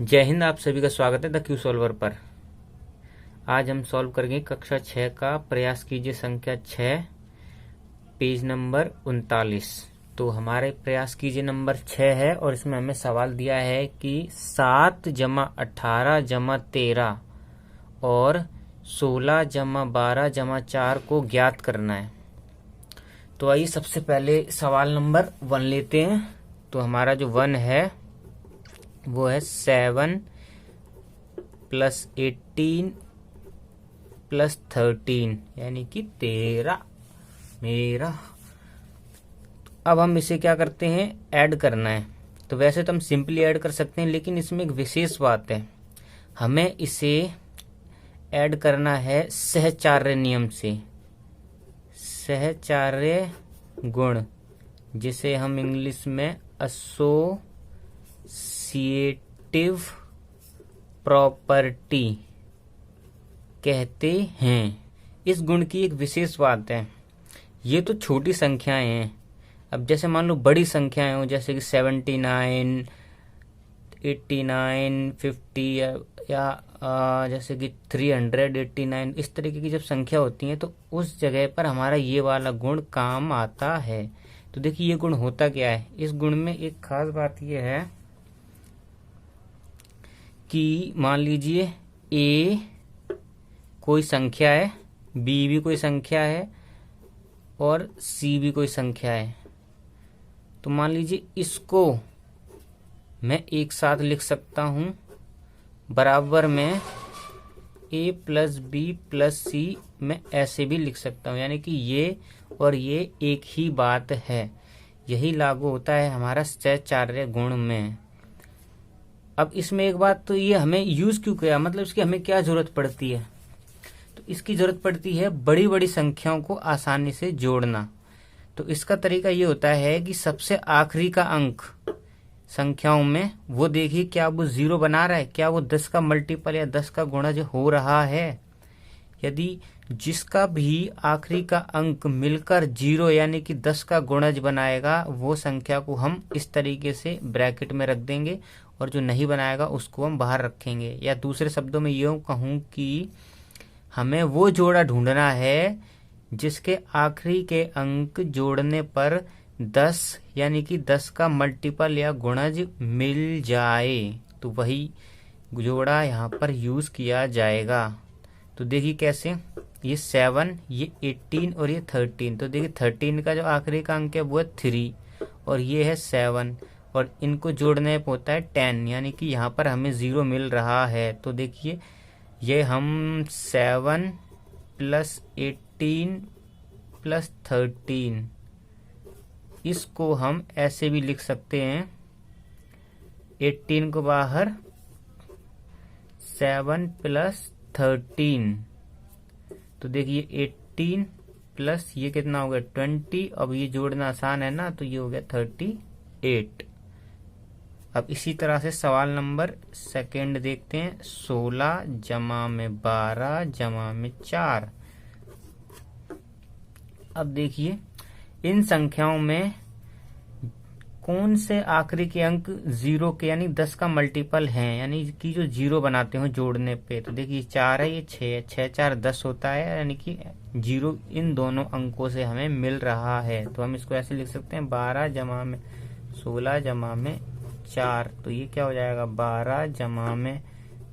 जय हिंद। आप सभी का स्वागत है द क्यू सॉल्वर पर। आज हम सॉल्व करेंगे कक्षा 6 का प्रयास कीजिए संख्या 6 पेज नंबर 39। तो हमारे प्रयास कीजिए नंबर 6 है और इसमें हमें सवाल दिया है कि 7 जमा 18 जमा 13 और 16 जमा 12 जमा 4 को ज्ञात करना है। तो आइए सबसे पहले सवाल नंबर 1 लेते हैं। तो हमारा जो 1 है वो है 7 प्लस 18 प्लस 13 यानी कि 13 मेरा। अब हम इसे क्या करते हैं, ऐड करना है। तो वैसे तो हम सिंपली ऐड कर सकते हैं, लेकिन इसमें एक विशेष बात है, हमें इसे ऐड करना है सहचार्य नियम से। सहचार्य गुण, जिसे हम इंग्लिश में एसोसिएटिव प्रॉपर्टी कहते हैं। इस गुण की एक विशेष बात है, ये तो छोटी संख्याएं हैं। अब जैसे मान लो बड़ी संख्याएं हो, जैसे कि 79, 89, 50 या जैसे कि 389, इस तरीके की जब संख्या होती है तो उस जगह पर हमारा ये वाला गुण काम आता है। तो देखिए ये गुण होता क्या है। इस गुण में एक खास बात यह है कि मान लीजिए ए कोई संख्या है, बी भी कोई संख्या है और सी भी कोई संख्या है। तो मान लीजिए इसको मैं एक साथ लिख सकता हूं बराबर में ए प्लस बी प्लस सी, मैं ऐसे भी लिख सकता हूं, यानी कि ये और ये एक ही बात है। यही लागू होता है हमारा सहचार्य गुण में। अब इसमें एक बात, तो ये हमें यूज क्यों किया, मतलब इसकी हमें क्या जरूरत पड़ती है। तो इसकी जरूरत पड़ती है बड़ी बड़ी संख्याओं को आसानी से जोड़ना। तो इसका तरीका ये होता है कि सबसे आखिरी का अंक संख्याओं में वो देखिए क्या वो 0 बना रहा है, क्या वो 10 का मल्टीपल या 10 का गुणज हो रहा है। यदि जिसका भी आखिरी का अंक मिलकर 0 यानी कि 10 का गुणज बनाएगा, वो संख्या को हम इस तरीके से ब्रैकेट में रख देंगे और जो नहीं बनाएगा उसको हम बाहर रखेंगे। या दूसरे शब्दों में यूं कहूं कि हमें वो जोड़ा ढूंढना है जिसके आखिरी के अंक जोड़ने पर 10 यानी कि 10 का मल्टीपल या गुणज मिल जाए, तो वही जोड़ा यहाँ पर यूज किया जाएगा। तो देखिए कैसे, ये 7, ये 18 और ये 13। तो देखिए 13 का जो आखिरी का अंक है वो है 3 और ये है 7 और इनको जोड़ने पर होता है 10, यानी कि यहाँ पर हमें 0 मिल रहा है। तो देखिए ये हम 7 प्लस 18 प्लस 13, इसको हम ऐसे भी लिख सकते हैं, 18 को बाहर, 7 प्लस 13। तो देखिए 18 प्लस ये कितना हो गया 20। अब ये जोड़ना आसान है ना, तो ये हो गया 38। अब इसी तरह से सवाल नंबर 2 देखते हैं। 16 जमा में 12 जमा में 4। अब देखिए इन संख्याओं में कौन से आखिरी के अंक 0 के यानी 10 का मल्टीपल हैं, यानी कि जो 0 बनाते हो जोड़ने पे। तो देखिए 4 है, ये 6 है, 6 4 10 होता है, यानी कि 0 इन दोनों अंकों से हमें मिल रहा है। तो हम इसको ऐसे लिख सकते हैं 12 जमा में 16 जमा में 4। तो ये क्या हो जाएगा 12 जमा में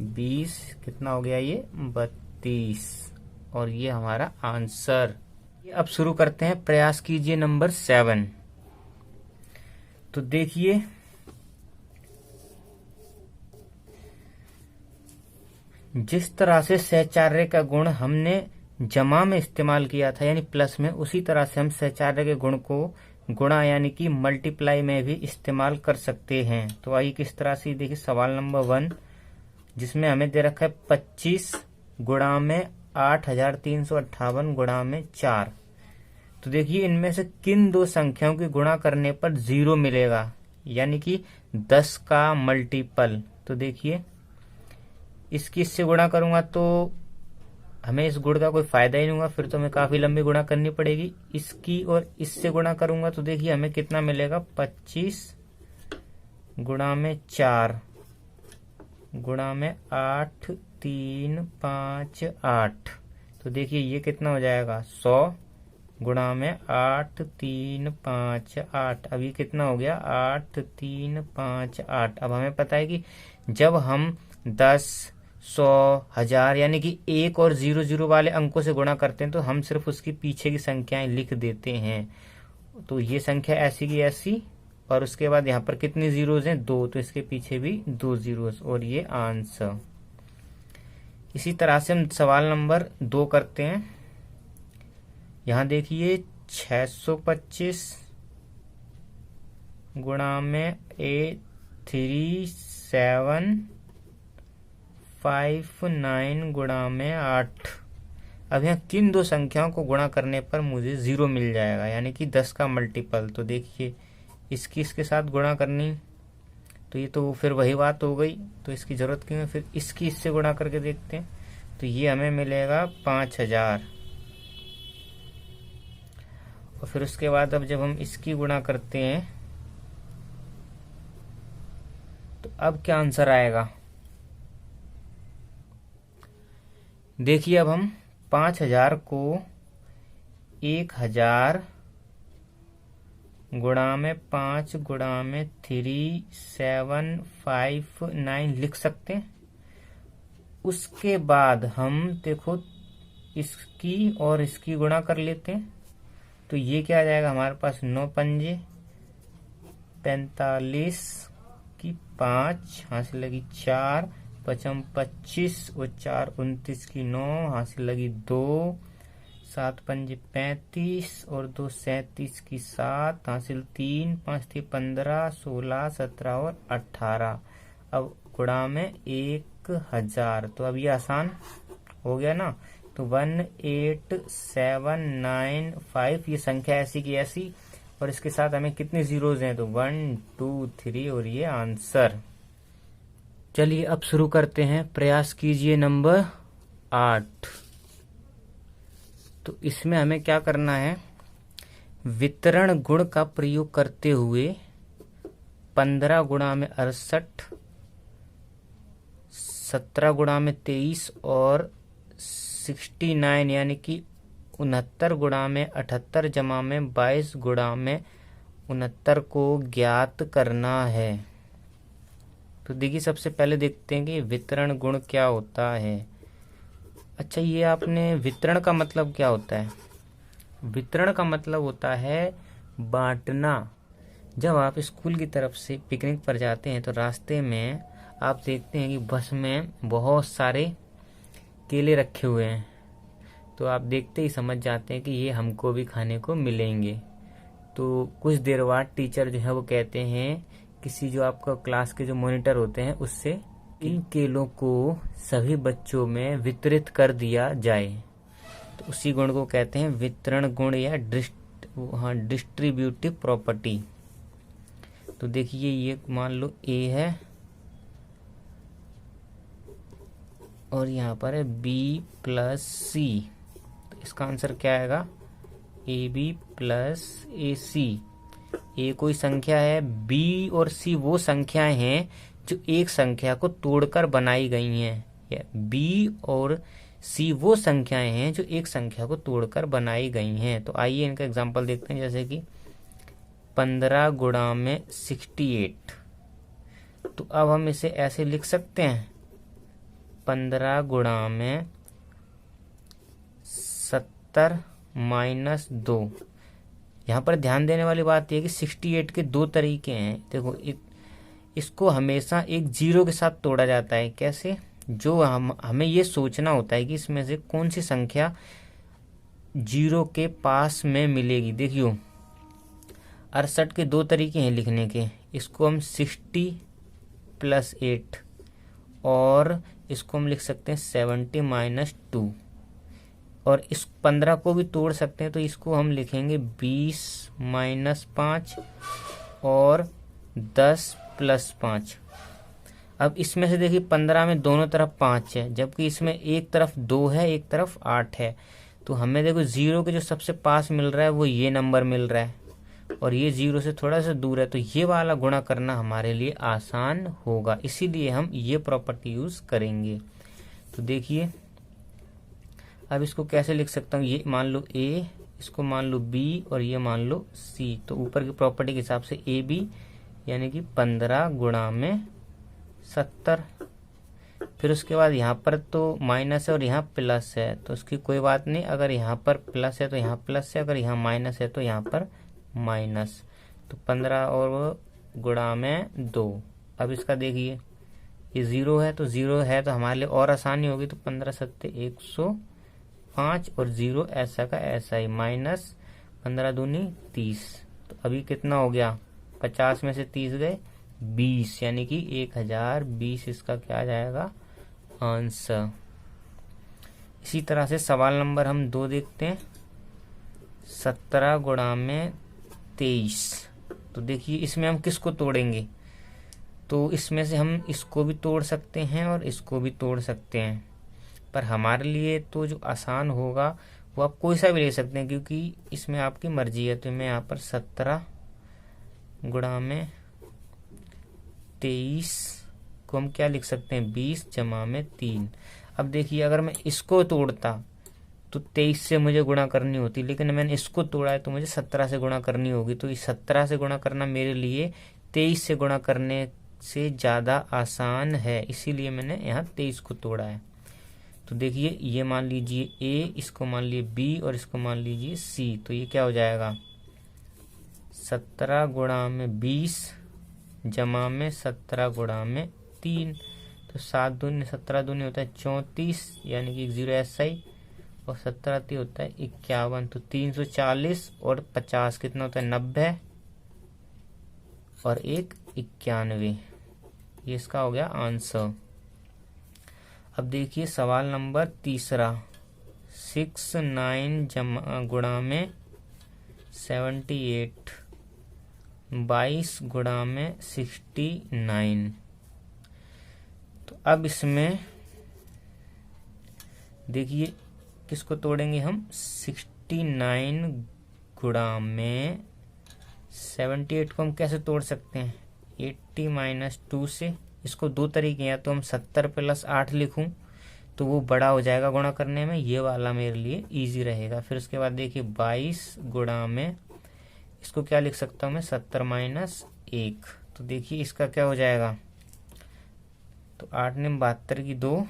20, कितना हो गया ये 32, और ये हमारा आंसर। अब शुरू करते हैं, प्रयास कीजिए नंबर 7। तो देखिए जिस तरह से सहचार्य का गुण हमने जमा में इस्तेमाल किया था यानी प्लस में, उसी तरह से हम सहचार्य के गुण को गुणा यानी कि मल्टीप्लाई में भी इस्तेमाल कर सकते हैं। तो आइए किस तरह से, देखिए सवाल नंबर 1 जिसमें हमें दे रखा है 25 गुणा में 8358 गुणा में 4। तो देखिए इनमें से किन दो संख्याओं की गुणा करने पर 0 मिलेगा, यानी कि 10 का मल्टीपल। तो देखिए इसकी इससे गुणा करूंगा तो हमें इस गुण का कोई फायदा ही नहीं होगा, फिर तो हमें काफी लंबी गुणा करनी पड़ेगी। इसकी और इससे गुणा करूंगा तो देखिए हमें कितना मिलेगा 25 गुणा में 4। गुणा में 8 3 5 8। तो देखिए ये कितना हो जाएगा 100 गुणा में 8 3 5 8। अब ये कितना हो गया 8 3 5 8। अब हमें पता है कि जब हम 10 100 1000 यानी कि 1 और 00 वाले अंकों से गुणा करते हैं तो हम सिर्फ उसके पीछे की संख्याएं लिख देते हैं। तो ये संख्या ऐसी की ऐसी, और उसके बाद यहाँ पर कितनी जीरोज हैं 2, तो इसके पीछे भी 2 जीरोज, और ये आंसर। इसी तरह से हम सवाल नंबर 2 करते हैं। यहाँ देखिए 625 गुणा में 3759 गुणा में 8। अब यहाँ किन दो संख्याओं को गुणा करने पर मुझे 0 मिल जाएगा, यानी कि 10 का मल्टीपल। तो देखिए इसकी इसके साथ गुणा करनी, तो ये तो फिर वही बात हो गई, तो इसकी जरूरत क्यों है। फिर इसकी इससे गुणा करके देखते हैं, तो ये हमें मिलेगा 5000। और फिर उसके बाद अब जब हम इसकी गुणा करते हैं तो अब क्या आंसर आएगा। देखिए अब हम 5000 को 1000 गुणा में 5 गुणा में 3759 लिख सकते हैं। उसके बाद हम देखो इसकी और इसकी गुणा कर लेते हैं, तो ये क्या आ जाएगा हमारे पास 9 पंजे 45 की 5 हासिल लगी 4 पचम 25 और 4 29 की 9 हासिल लगी 2 7 पंजे 35 और 2 37 की 7 हासिल 3 5 थी 15 16 17 और 18। अब गुणा में 1000, तो अब ये आसान हो गया ना। तो 18795 ये संख्या ऐसी की ऐसी, और इसके साथ हमें कितने जीरोज हैं, तो 1 2 3, और ये आंसर। चलिए अब शुरू करते हैं। प्रयास कीजिए नंबर 8। तो इसमें हमें क्या करना है, वितरण गुण का प्रयोग करते हुए 15 गुणा में 68, 17 गुणा में 23 और 69 यानी कि 69 गुणा में 78 जमा में 22 गुणा में 69 को ज्ञात करना है। तो देखिए सबसे पहले देखते हैं कि वितरण गुण क्या होता है। अच्छा, ये आपने वितरण का मतलब क्या होता है। वितरण का मतलब होता है बांटना। जब आप स्कूल की तरफ से पिकनिक पर जाते हैं तो रास्ते में आप देखते हैं कि बस में बहुत सारे केले रखे हुए हैं, तो आप देखते ही समझ जाते हैं कि ये हमको भी खाने को मिलेंगे। तो कुछ देर बाद टीचर जो है वो कहते हैं किसी जो आपका क्लास के जो मॉनिटर होते हैं उससे इन केलों को सभी बच्चों में वितरित कर दिया जाए। तो उसी गुण को कहते हैं वितरण गुण या डिस्ट्रीब्यूटिव प्रॉपर्टी। तो देखिए ये मान लो ए है और यहाँ पर है बी प्लस सी, तो इसका आंसर क्या आएगा ए बी प्लस ए सी। ए कोई संख्या है, बी और सी वो संख्याएं हैं जो एक संख्या को तोड़कर बनाई गई हैं। या बी और सी वो संख्याएं हैं जो एक संख्या को तोड़कर बनाई गई हैं। तो आइए इनका एग्जांपल देखते हैं, जैसे कि 15 गुणा में 68। तो अब हम इसे ऐसे लिख सकते हैं 15 गुणा में 70 माइनस 2। यहाँ पर ध्यान देने वाली बात यह है कि 68 के दो तरीके हैं। देखो इसको हमेशा एक जीरो के साथ तोड़ा जाता है। कैसे, जो हमें ये सोचना होता है कि इसमें से कौन सी संख्या जीरो के पास में मिलेगी। देखियो 68 के दो तरीके हैं लिखने के। इसको हम 60 प्लस 8 और इसको हम लिख सकते हैं 70 माइनस 2। और इस 15 को भी तोड़ सकते हैं, तो इसको हम लिखेंगे 20 माइनस 5 और 10 प्लस 5। अब इसमें से देखिए 15 में दोनों तरफ 5 है, जबकि इसमें एक तरफ 2 है एक तरफ 8 है। तो हमें देखो जीरो के जो सबसे पास मिल रहा है वो ये नंबर मिल रहा है, और ये 0 से थोड़ा सा दूर है, तो ये वाला गुणा करना हमारे लिए आसान होगा, इसीलिए हम ये प्रॉपर्टी यूज करेंगे। तो देखिए अब इसको कैसे लिख सकता हूँ, ये मान लो ए, इसको मान लो बी और ये मान लो सी। तो ऊपर की प्रॉपर्टी के हिसाब से ए बी यानी कि 15 गुणा में 70। फिर उसके बाद यहाँ पर तो माइनस है और यहाँ प्लस है, तो उसकी कोई बात नहीं, अगर यहाँ पर प्लस है तो यहाँ प्लस है, अगर यहाँ माइनस है तो यहाँ पर माइनस। तो 15 और गुणा में 2। अब इसका देखिए ये 0 है, तो 0 है तो हमारे लिए और आसानी होगी, तो 15 सत्ते 105 और 0 ऐसा का ऐसा ही, माइनस 15 दूनी 30। तो अभी कितना हो गया, 50 में से 30 गए 20, यानी कि 1020 इसका क्या आ जाएगा आंसर। इसी तरह से सवाल नंबर हम 2 देखते हैं, 17 गुणा में 23। तो देखिए इसमें हम किसको तोड़ेंगे, तो इसमें से हम इसको भी तोड़ सकते हैं और इसको भी तोड़ सकते हैं, पर हमारे लिए तो जो आसान होगा वो आप कोई सा भी ले सकते हैं, क्योंकि इसमें आपकी मर्जी है। तो मैं यहाँ पर 17 गुणा में 23 को हम क्या लिख सकते हैं, 20 जमा में 3। अब देखिए अगर मैं इसको तोड़ता तो 23 से मुझे गुणा करनी होती, लेकिन मैंने इसको तोड़ा है तो मुझे 17 से गुणा करनी होगी। तो इस 17 से गुणा करना मेरे लिए 23 से गुणा करने से ज़्यादा आसान है, इसीलिए मैंने यहाँ 23 को तोड़ा है। तो देखिए ये मान लीजिए ए, इसको मान लीजिए बी और इसको मान लीजिए सी। तो ये क्या हो जाएगा, 17 गुणा में 20 जमा में 17 गुणा में 3। तो 7 दूनी 17 दूनी होता है 34, यानी कि 0 ऐसा ही, और 17 ती होता है 51। तो 340 और 50 कितना होता है 90 और 1 91। ये इसका हो गया आंसर। अब देखिए सवाल नंबर 3, 69 गुणा में 78, 22 गुणा में 69। तो अब इसमें देखिए किसको तोड़ेंगे हम, 69 गुणा में 78 को हम कैसे तोड़ सकते हैं, 80 माइनस 2 से। इसको 2 तरीके, या तो हम 70 प्लस 8 लिखूं तो वो बड़ा हो जाएगा गुणा करने में, ये वाला मेरे लिए इजी रहेगा। फिर उसके बाद देखिए 22 गुणा में, इसको क्या लिख सकता हूँ मैं, 70 माइनस 1। तो देखिए इसका क्या हो जाएगा, तो 8 ने 72 की 2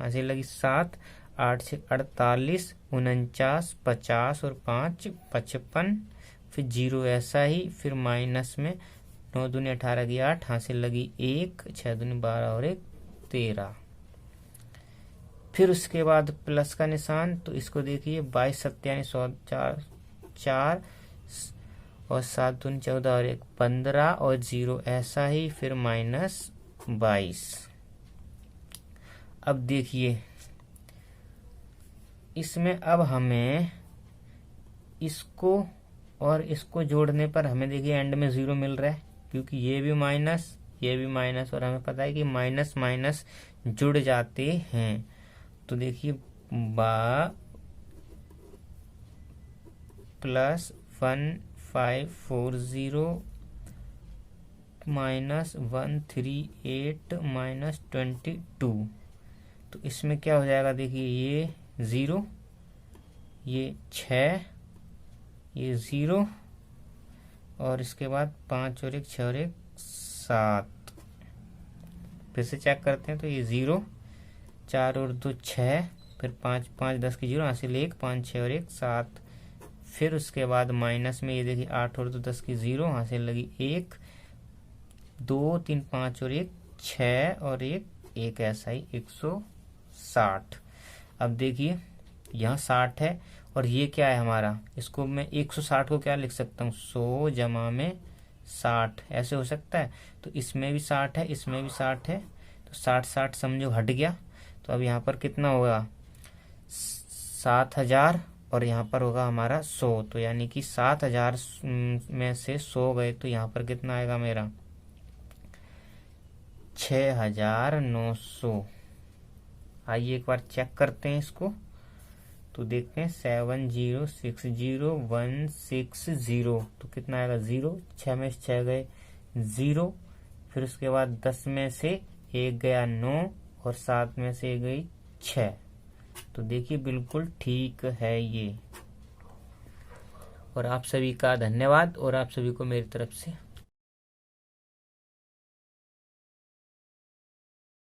ऐसे लगी 7, 8 से 48, 49, 50 और 5 55, फिर 0 ऐसा ही, फिर माइनस में 9 दूनी 18 की 8, हासिल लगी 1, 6 दूनी 12 और 1 13। फिर उसके बाद प्लस का निशान, तो इसको देखिए 22 सत्यानी 100 4 और 7 दूनी 14 और 1 15 और 0 ऐसा ही, फिर माइनस 22। अब देखिए इसमें अब हमें इसको और इसको जोड़ने पर हमें देखिए एंड में 0 मिल रहा है, क्योंकि ये भी माइनस ये भी माइनस, और हमें पता है कि माइनस माइनस जुड़ जाते हैं। तो देखिए प्लस 1540 माइनस 138 माइनस 22। तो इसमें क्या हो जाएगा, देखिए ये 0, ये 6, ये 0 और इसके बाद 5 और 1 6 और 1 7। फिर से चेक करते हैं, तो ये 0, 4 और 2 6, फिर 5 5 10 की 0 हासिल 1, 5 6 और 1 7। फिर उसके बाद माइनस में ये देखिए 8 और 2 10 की 0 हासिल लगी 1 2 3 5 और 1 6 और 1 ऐसा ही 160। अब देखिए यहाँ 60 है और ये क्या है हमारा, इसको मैं 160 को क्या लिख सकता हूँ, 100 जमा में 60 ऐसे हो सकता है। तो इसमें भी 60 है, इसमें भी 60 है, तो 60 60 समझो हट गया। तो अब यहाँ पर कितना होगा, 7000 और यहाँ पर होगा हमारा 100। तो यानी कि 7000 में से 100 गए तो यहाँ पर कितना आएगा मेरा, 6900। आइए एक बार चेक करते हैं इसको। तो देखते हैं 7060160, तो कितना आएगा 0, 6 में से 6 गए 0, फिर उसके बाद 10 में से 1 गया 9 और 7 में से गई 6। तो देखिए बिल्कुल ठीक है ये। और आप सभी का धन्यवाद और आप सभी को मेरी तरफ से